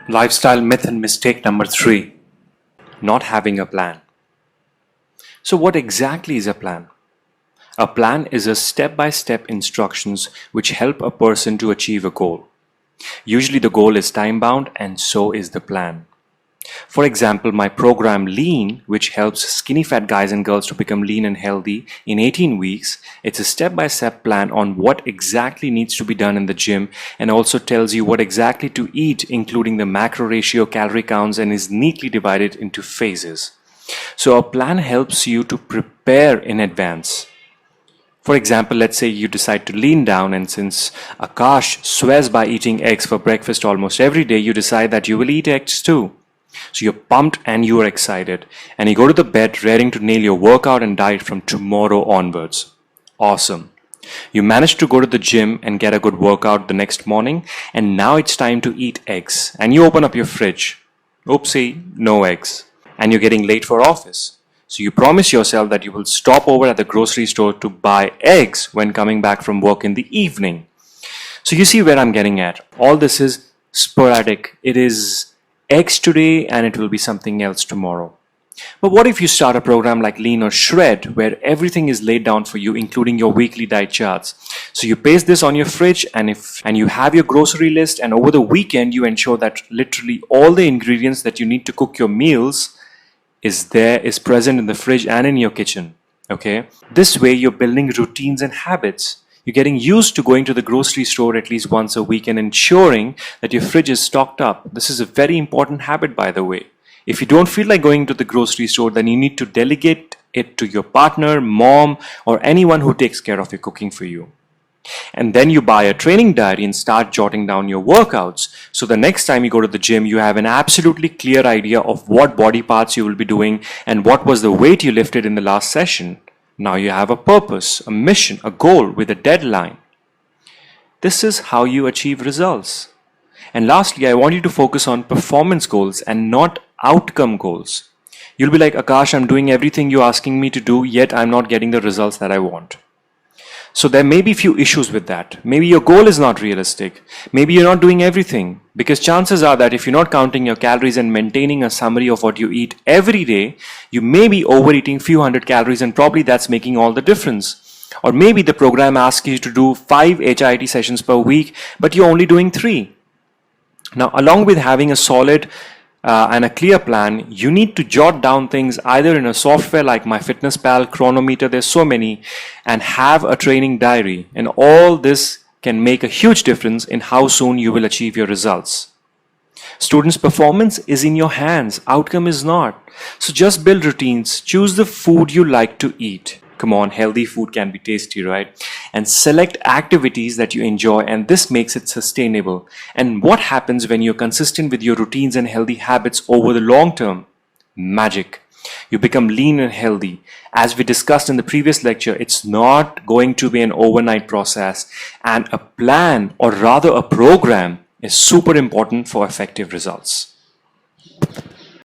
Lifestyle myth and mistake number 3, not having a plan. So what exactly is a plan? A plan is a step-by-step instructions which help a person to achieve a goal. Usually the goal is time-bound and so is the plan. For example, my program Lean, which helps skinny fat guys and girls to become lean and healthy in 18 weeks, it's a step-by-step plan on what exactly needs to be done in the gym and also tells you what exactly to eat, including the macro ratio, calorie counts, and is neatly divided into phases. So a plan helps you to prepare in advance. For example, let's say you decide to lean down, and since Akash swears by eating eggs for breakfast almost every day, you decide that you will eat eggs too. So you're pumped and you're excited, and you go to the bed raring to nail your workout and diet from tomorrow onwards. Awesome. You manage to go to the gym and get a good workout the next morning, and now it's time to eat eggs, and you open up your fridge. Oopsie, no eggs. And you're getting late for office. So you promise yourself that you will stop over at the grocery store to buy eggs when coming back from work in the evening. So you see where I'm getting at. All this is sporadic. It is eggs today and it will be something else tomorrow. But what if you start a program like Lean or Shred where everything is laid down for you, including your weekly diet charts? So you paste this on your fridge and you have your grocery list, and over the weekend you ensure that literally all the ingredients that you need to cook your meals is present in the fridge and in your kitchen. Okay? This way you're building routines and habits. You're getting used to going to the grocery store at least once a week and ensuring that your fridge is stocked up. This is a very important habit, by the way. If you don't feel like going to the grocery store, then you need to delegate it to your partner, mom, or anyone who takes care of your cooking for you. And then you buy a training diary and start jotting down your workouts. So the next time you go to the gym, you have an absolutely clear idea of what body parts you will be doing and what was the weight you lifted in the last session. Now you have a purpose, a mission, a goal with a deadline. This is how you achieve results. And lastly, I want you to focus on performance goals and not outcome goals. You'll be like, Akash, I'm doing everything you're asking me to do, yet I'm not getting the results that I want. So there may be few issues with that. Maybe your goal is not realistic. Maybe you're not doing everything, because chances are that if you're not counting your calories and maintaining a summary of what you eat every day, you may be overeating few hundred calories, and probably that's making all the difference. Or maybe the program asks you to do 5 HIIT sessions per week, but you're only doing 3. Now, along with having a solid and a clear plan, you need to jot down things either in a software like MyFitnessPal, Chronometer, there's so many, and have a training diary. And all this can make a huge difference in how soon you will achieve your results. Students' performance is in your hands, outcome is not. So just build routines, choose the food you like to eat. Come on, healthy food can be tasty, right? And select activities that you enjoy, and this makes it sustainable. And what happens when you're consistent with your routines and healthy habits over the long term? Magic. You become lean and healthy. As we discussed in the previous lecture, it's not going to be an overnight process, and a plan, or rather a program, is super important for effective results.